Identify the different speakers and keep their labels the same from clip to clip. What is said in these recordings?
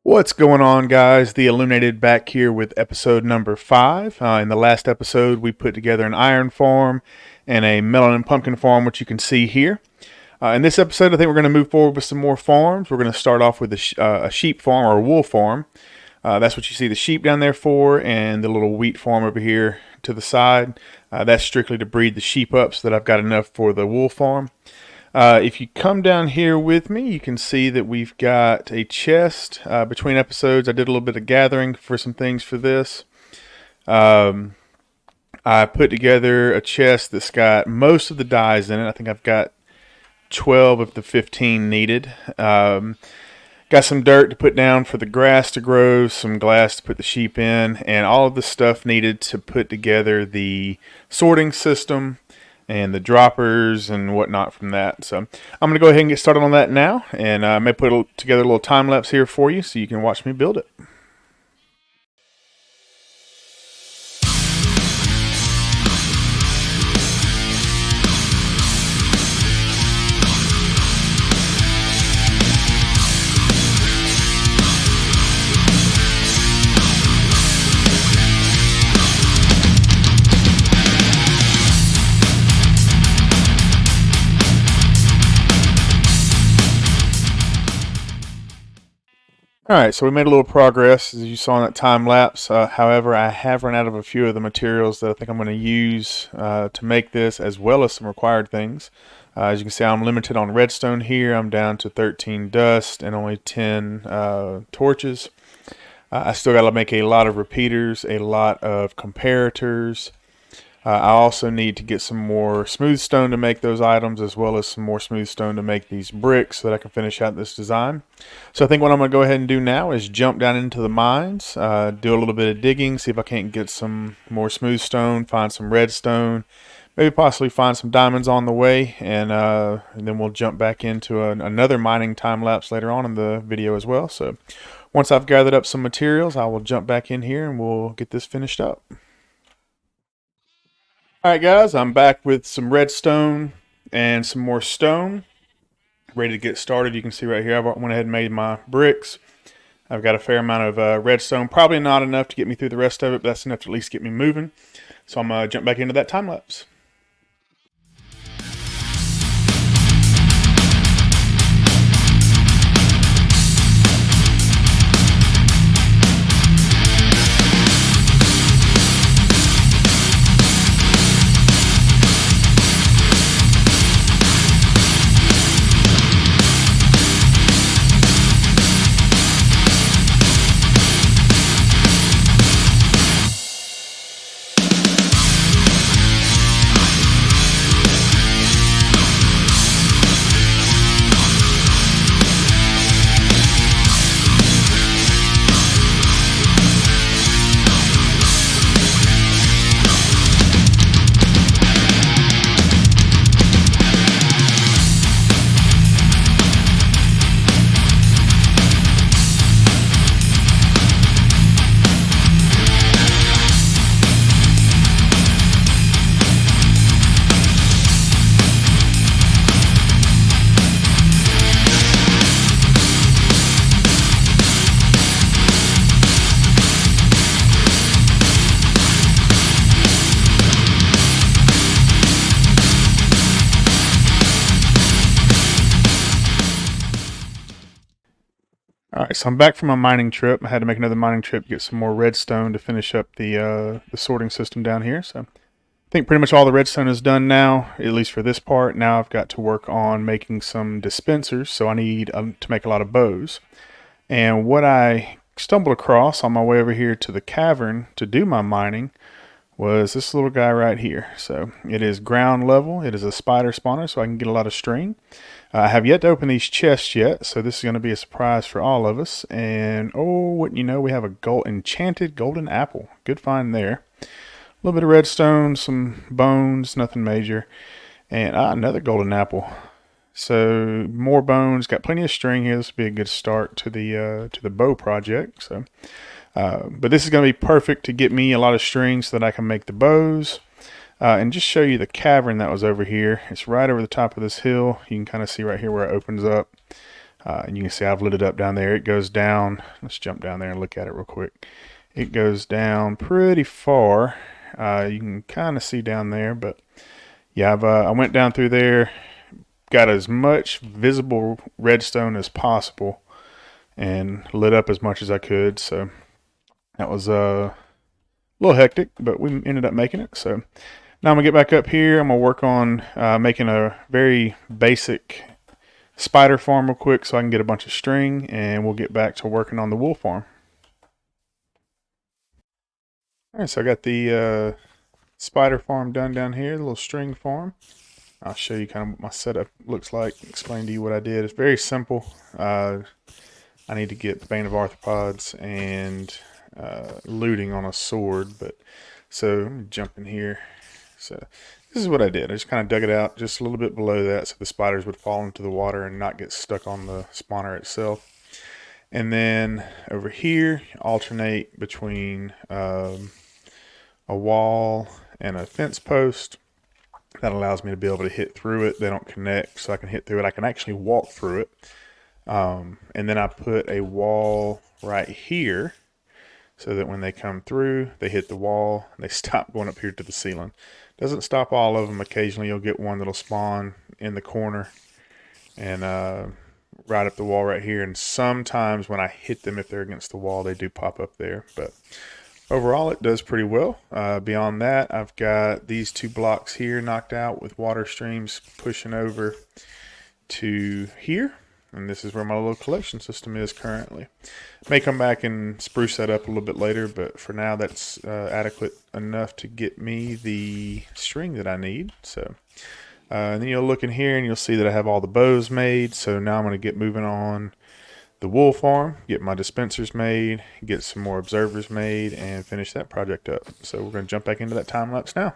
Speaker 1: What's going on, guys? The Illuminated back here with episode number 5. In the last episode, we put together an iron farm and a melon and pumpkin farm, which you can see here. In this episode, I think we're going to move forward with some more farms. We're going to start off with a sheep farm or a wool farm. That's what you see the sheep down there for, and the little wheat farm over here to the side. That's strictly to breed the sheep up so that I've got enough for the wool farm. If you come down here with me, you can see that we've got a chest. Between episodes, I did a little bit of gathering for some things for this. I put together a chest that's got most of the dyes in it. I think I've got 12 of the 15 needed. Got some dirt to put down for the grass to grow, some glass to put the sheep in, and all of the stuff needed to put together the sorting system and the droppers and whatnot from that. So I'm going to go ahead and get started on that now, and I may put together a little time lapse here for you so you can watch me build it. Alright, so we made a little progress as you saw in that time lapse. However, I have run out of a few of the materials that I think I'm going to use to make this, as well as some required things. As you can see, I'm limited on redstone here. I'm down to 13 dust and only 10 torches. I still got to make a lot of repeaters, a lot of comparators. I also need to get some more smooth stone to make those items, as well as some more smooth stone to make these bricks so that I can finish out this design. So I think what I'm going to go ahead and do now is jump down into the mines, do a little bit of digging, see if I can't get some more smooth stone, find some redstone, maybe possibly find some diamonds on the way, and then we'll jump back into another mining time lapse later on in the video as well. So once I've gathered up some materials, I will jump back in here and we'll get this finished up. Alright guys, I'm back with some redstone and some more stone, ready to get started. You can see right here I went ahead and made my bricks. I've got a fair amount of redstone, probably not enough to get me through the rest of it, but that's enough to at least get me moving. So I'm going to jump back into that time lapse. Alright, so I'm back from my mining trip. I had to make another mining trip to get some more redstone to finish up the sorting system down here. So I think pretty much all the redstone is done now, at least for this part. Now I've got to work on making some dispensers, so I need to make a lot of bows. And what I stumbled across on my way over here to the cavern to do my mining was this little guy right here. So it is ground level. It is a spider spawner, so I can get a lot of string. I have yet to open these chests yet, so this is going to be a surprise for all of us. And oh, wouldn't you know, we have a enchanted golden apple. Good find there. A little bit of redstone, some bones, nothing major, and another golden apple. So more bones. Got plenty of string here. This will be a good start to the bow project. So. But this is going to be perfect to get me a lot of string so that I can make the bows. And just show you the cavern that was over here. It's right over the top of this hill. You can kind of see right here where it opens up. And you can see I've lit it up down there. It goes down. Let's jump down there and look at it real quick. It goes down pretty far. You can kind of see down there, but yeah, I went down through there, got as much visible redstone as possible, and lit up as much as I could. So that was a little hectic, but we ended up making it. So now I'm gonna get back up here. I'm gonna work on making a very basic spider farm real quick so I can get a bunch of string, and we'll get back to working on the wool farm. Alright, so I got the spider farm done down here, the little string farm. I'll show you kind of what my setup looks like, explain to you what I did. It's very simple. I need to get the Bane of Arthropods and looting on a sword, but so let me jump in here. So this is what I did. I just kind of dug it out just a little bit below that so the spiders would fall into the water and not get stuck on the spawner itself. And then over here, alternate between a wall and a fence post. That allows me to be able to hit through it. They don't connect, so I can hit through it. I can actually walk through it. And then I put a wall right here so that when they come through, they hit the wall and they stop going up here to the ceiling. Doesn't stop all of them. Occasionally you'll get one that'll spawn in the corner and right up the wall right here. And sometimes when I hit them, if they're against the wall, they do pop up there. But overall, it does pretty well. Beyond that, I've got these two blocks here knocked out with water streams pushing over to here. And this is where my little collection system is currently. May come back and spruce that up a little bit later, but for now that's adequate enough to get me the string that I need. So, and then you'll look in here and you'll see that I have all the bows made. So now I'm going to get moving on the wool farm, get my dispensers made, get some more observers made, and finish that project up. So we're going to jump back into that time lapse now.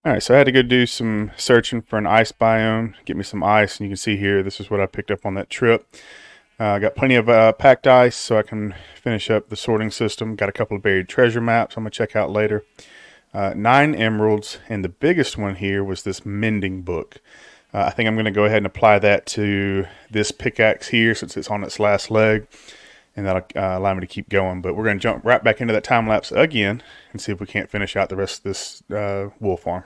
Speaker 1: Alright, so I had to go do some searching for an ice biome, get me some ice, and you can see here, this is what I picked up on that trip. I got plenty of packed ice so I can finish up the sorting system. Got a couple of buried treasure maps I'm going to check out later. 9 emeralds, and the biggest one here was this mending book. I think I'm going to go ahead and apply that to this pickaxe here since it's on its last leg, and that'll allow me to keep going. But we're going to jump right back into that time lapse again and see if we can't finish out the rest of this wool farm.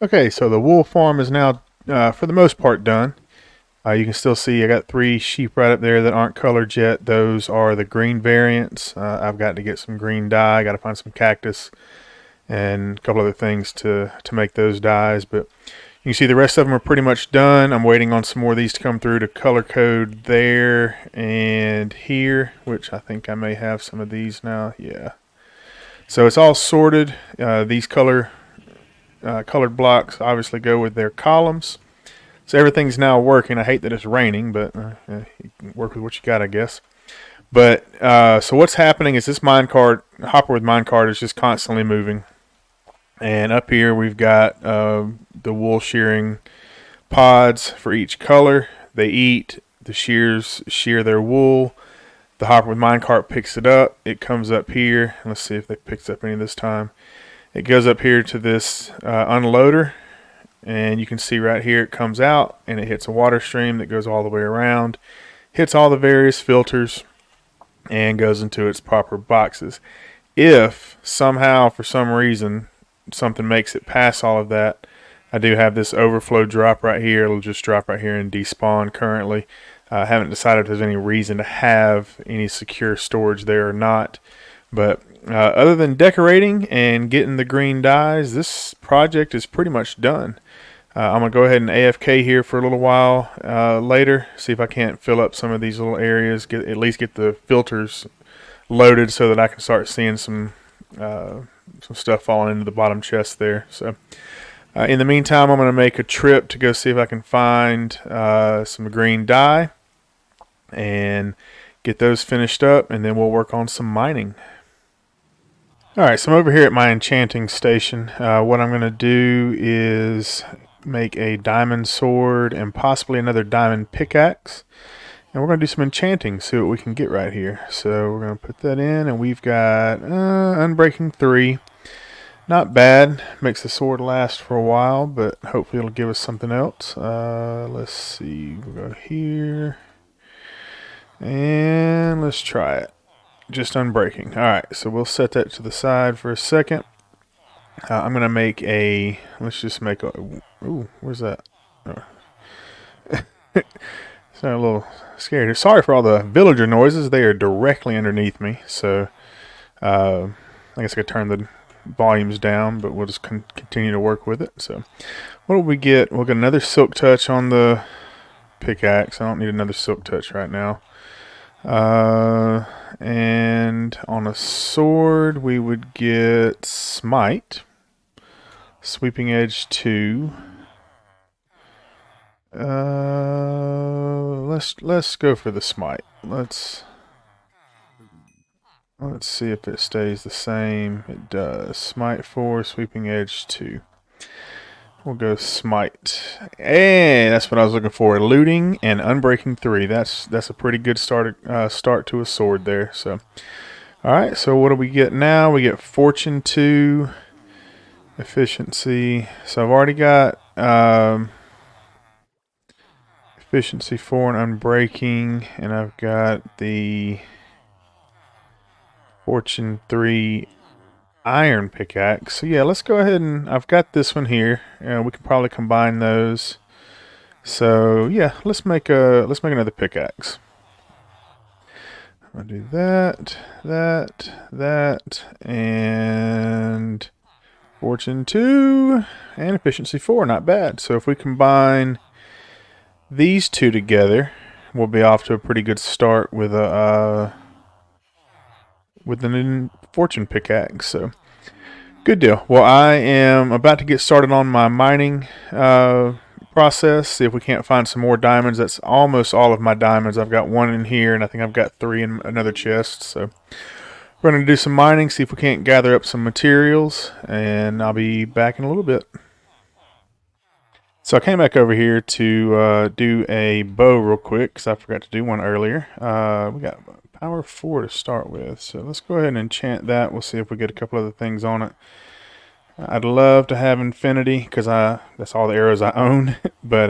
Speaker 1: Okay, so the wool farm is now, for the most part, done. You can still see I got 3 sheep right up there that aren't colored yet. Those are the green variants. I've got to get some green dye. I got to find some cactus and a couple other things to make those dyes. But you can see the rest of them are pretty much done. I'm waiting on some more of these to come through to color code there and here, which I think I may have some of these now. Yeah. So it's all sorted. These colored blocks obviously go with their columns. So everything's now working. I hate that it's raining, but you can work with what you got, I guess. But so what's happening is this hopper with minecart is just constantly moving. And up here we've got the wool shearing pods for each color. They eat. The shears shear their wool. The hopper with minecart picks it up. It comes up here. Let's see if they picked up any this time. It goes up here to this unloader. And you can see right here it comes out and it hits a water stream that goes all the way around, hits all the various filters, and goes into its proper boxes. If somehow, for some reason, something makes it past all of that, I do have this overflow drop right here. It'll just drop right here and despawn currently. I haven't decided if there's any reason to have any secure storage there or not. But other than decorating and getting the green dyes, this project is pretty much done. I'm going to go ahead and AFK here for a little while later, see if I can't fill up some of these little areas, at least get the filters loaded so that I can start seeing some stuff falling into the bottom chest there. So in the meantime, I'm going to make a trip to go see if I can find some green dye and get those finished up, and then we'll work on some mining. Alright, so I'm over here at my enchanting station. What I'm going to do is make a diamond sword and possibly another diamond pickaxe. And we're going to do some enchanting, see what we can get right here. So we're going to put that in, and we've got Unbreaking 3. Not bad. Makes the sword last for a while, but hopefully it'll give us something else. Let's see. We'll go here. And let's try it. Just unbreaking. Alright, so we'll set that to the side for a second. I'm going to make a... Let's just make a... Ooh, where's that? Oh. So a little scared here. Sorry for all the villager noises. They are directly underneath me. So I guess I could turn the volumes down, but we'll just continue to work with it. So what do we get? We'll get another silk touch on the pickaxe. I don't need another silk touch right now. And on a sword we would get Smite, Sweeping Edge 2. Let's go for the Smite. Let's see if it stays the same. It does. Smite 4, Sweeping Edge 2. We'll go Smite. And that's what I was looking for. Looting and Unbreaking 3. That's a pretty good start to a sword there. So, alright, so what do we get now? We get Fortune 2, Efficiency. So I've already got Efficiency 4 and Unbreaking. And I've got the Fortune 3 iron pickaxe. So yeah, let's go ahead and I've got this one here. We can probably combine those. So yeah, let's make another pickaxe. I'll do that, and Fortune 2 and Efficiency 4. Not bad. So if we combine these two together, we'll be off to a pretty good start with a new Fortune pickaxe. So good deal. Well, I am about to get started on my mining process. See if we can't find some more diamonds. That's almost all of my diamonds. I've got 1 in here, and I think I've got 3 in another chest. So we're going to do some mining, see if we can't gather up some materials, and I'll be back in a little bit. So I came back over here to do a bow real quick because I forgot to do one earlier. We got power 4 to start with, so let's go ahead and enchant that. We'll see if we get a couple other things on it. I'd love to have infinity because that's all the arrows I own, but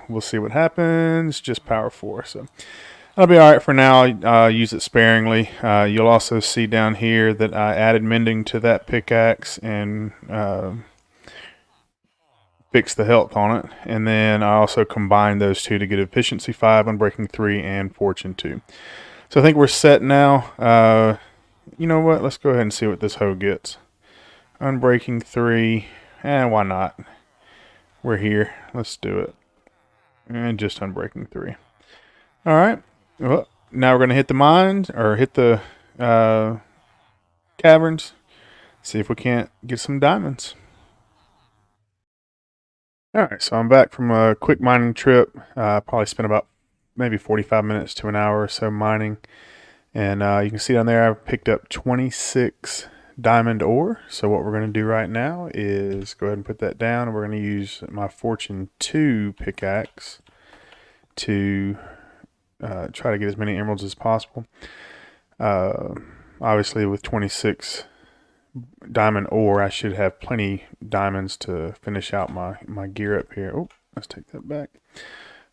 Speaker 1: we'll see what happens. Just power 4, so that'll be alright for now. Use it sparingly. You'll also see down here that I added mending to that pickaxe and fix the health on it. And then I also combined those two to get efficiency 5, unbreaking 3, and fortune 2. So I think we're set now. You know what? Let's go ahead and see what this hoe gets. Unbreaking 3. Why not? We're here. Let's do it. And just unbreaking 3. Alright. Well, now we're going to hit the mines, or hit the caverns. See if we can't get some diamonds. Alright, so I'm back from a quick mining trip. Probably spent about maybe 45 minutes to an hour or so mining. And you can see down there I've picked up 26 diamond ore. So what we're going to do right now is go ahead and put that down. And we're going to use my fortune 2 pickaxe to try to get as many emeralds as possible. Obviously with 26 diamond ore, I should have plenty diamonds to finish out my gear up here. Oh, let's take that back.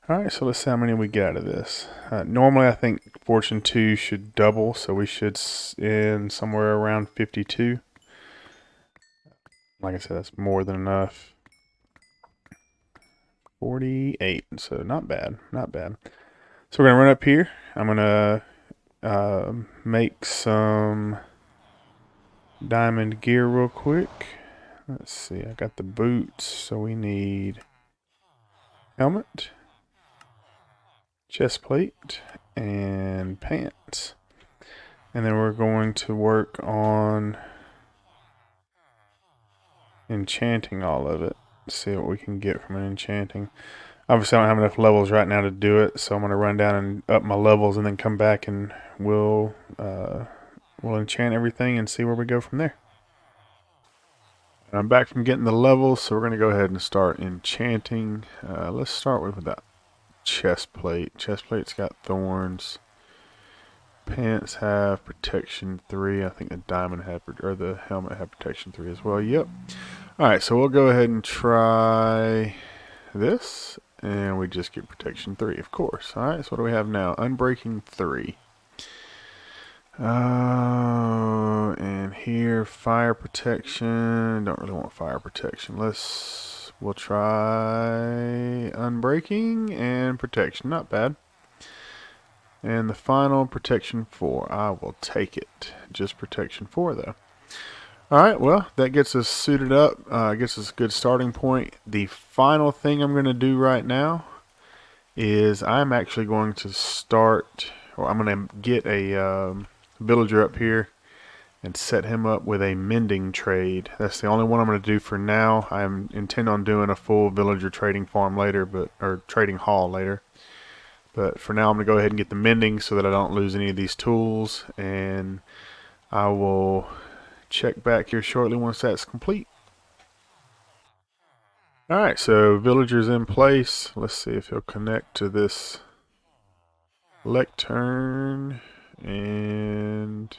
Speaker 1: Alright, so let's see how many we get out of this. Normally I think fortune 2 should double, so we should end somewhere around 52. Like I said, that's more than enough. 48, so not bad, not bad. So we're going to run up here. I'm going to make some diamond gear real quick. Let's see, I got the boots, so we need helmet, chest plate, and pants. And then we're going to work on enchanting all of it. See what we can get from an enchanting. Obviously I don't have enough levels right now to do it, so I'm going to run down and up my levels and then come back and we'll enchant everything and see where we go from there. I'm back from getting the levels, so we're going to go ahead and start enchanting. Let's start with that chest plate. Chest plate's got thorns. Pants have protection 3. I think the diamond had, or the helmet had protection 3 as well. Yep. Alright, so we'll go ahead and try this, and we just get protection 3, of course. Alright, so what do we have now? Unbreaking 3. And here, fire protection. Don't really want fire protection. We'll try unbreaking and protection. Not bad. And the final, protection 4. I will take it. Just protection 4 though. Alright, well, that gets us suited up. Gets us a good starting point. The final thing I'm going to do right now is I'm actually going to start, or I'm going to get a villager up here and set him up with a mending trade. That's the only one I'm going to do for now. I intend on doing a full villager trading farm later, or trading hall later. But for now I'm going to go ahead and get the mending so that I don't lose any of these tools, and I will check back here shortly once that's complete. Alright, so villager's in place. Let's see if he'll connect to this lectern, and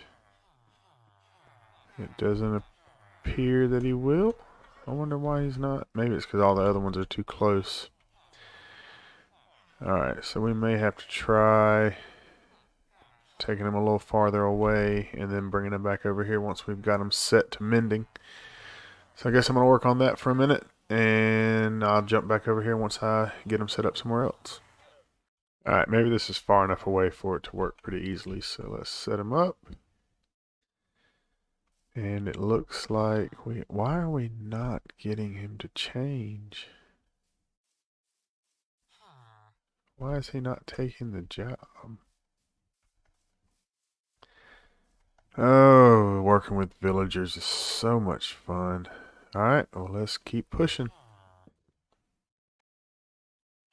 Speaker 1: it doesn't appear that he will. I wonder why he's not. Maybe it's because all the other ones are too close. Alright, so we may have to try taking him a little farther away and then bringing him back over here once we've got him set to mending. So I guess I'm going to work on that for a minute, and I'll jump back over here once I get him set up somewhere else. Alright, maybe this is far enough away for it to work pretty easily, so let's set him up. And it looks like why are we not getting him to change? Why is he not taking the job? Oh, working with villagers is so much fun. Alright, well, let's keep pushing.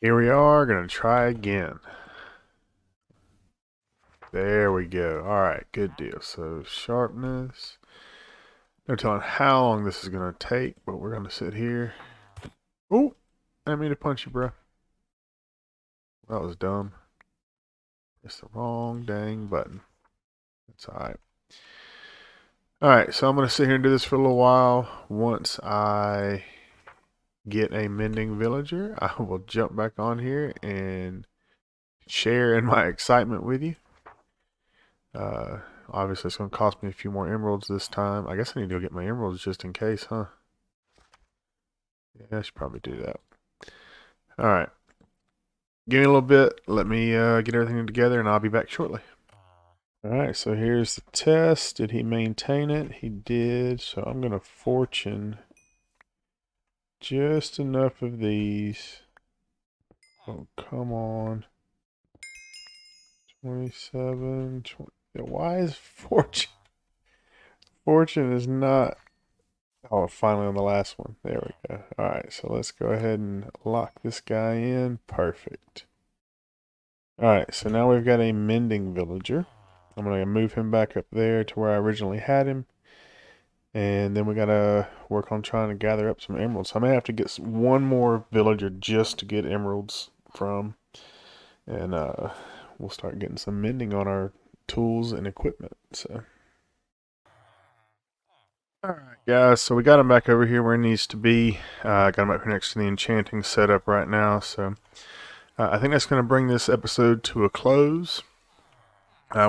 Speaker 1: Here we are, gonna try again. There we go. Alright, good deal. So, sharpness. No telling how long this is gonna take, but we're gonna sit here. Oh, I didn't mean to punch you, bro. That was dumb. It's the wrong dang button. That's alright. Alright, so I'm going to sit here and do this for a little while. Once I get a mending villager, I will jump back on here and share in my excitement with you. Obviously, it's going to cost me a few more emeralds this time. I guess I need to go get my emeralds just in case, huh? Yeah, I should probably do that. All right. Give me a little bit. Let me get everything together, and I'll be back shortly. All right, so here's the test. Did he maintain it? He did. So I'm going to fortune just enough of these. Oh, come on. 27, 20. Why is fortune? Fortune is not. Oh, finally on the last one. There we go. All right, so let's go ahead and lock this guy in. Perfect. All right, so now we've got a mending villager. I'm going to move him back up there to where I originally had him. And then we got to work on trying to gather up some emeralds. So I may have to get one more villager just to get emeralds from. And we'll start getting some mending on our tools and equipment. So. Alright guys, so we got him back over here where he needs to be. Got him up here next to the enchanting setup right now. So I think that's going to bring this episode to a close.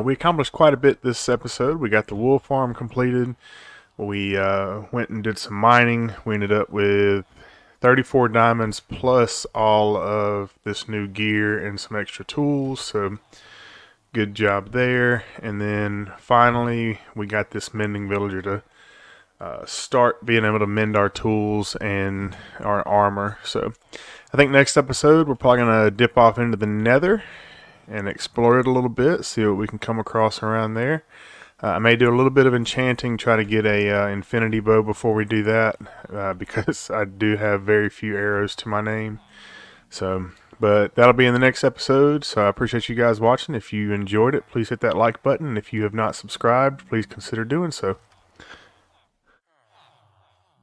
Speaker 1: We accomplished quite a bit this episode. We got the wool farm completed. We went and did some mining. We ended up with 34 diamonds plus all of this new gear and some extra tools. So good job there. And then finally we got this mending villager to start being able to mend our tools and our armor. So I think next episode we're probably going to dip off into the nether and explore it a little bit, see what we can come across around there. I may do a little bit of enchanting, try to get a infinity bow before we do that, because I do have very few arrows to my name. So, but that'll be in the next episode. So I appreciate you guys watching. If you enjoyed it, please hit that like button. If you have not subscribed, please consider doing so.